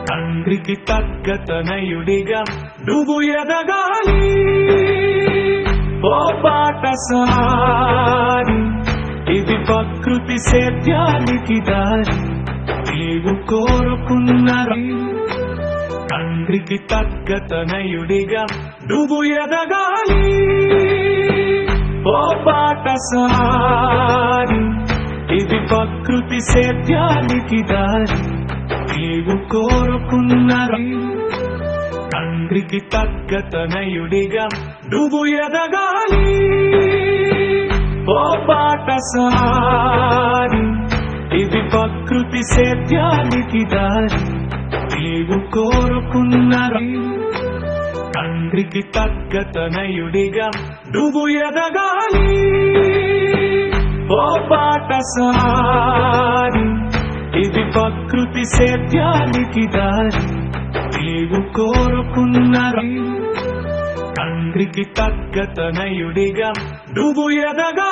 తండ్రికి తగ్గ తనయుడిగా నువ్వు ఎదగాలి. ఓ పాఠశాలి, ఇది ప్రకృతి సేద్యానికి దారి, నీవు కోరుకున్నది. తండ్రికి తగ్గ తనయుడిగా నువ్వు ఎదగాలి. ఓ పాఠశాలి, ఇది ప్రకృతి సేద్యానికి దారి, నీవు కోరుకున్నది. తండ్రికి తగ్గ తనయుడిగా నువ్వు ఎదగాలి. ఓ పాఠశాలి, ఇది ప్రకృతి సేద్యానికి దారి, నీవు కోరుకున్నది. తండ్రికి తగ్గ తనయుడిగా నువ్వు ఎదగాలి. ఓ పాఠశాలి, ఇది ప్రకృతి సేద్యానికి దారి, నీవు కోరుకున్నది. తండ్రికి తగ్గ తనయుడిగా నువ్వు ఎదగాలి.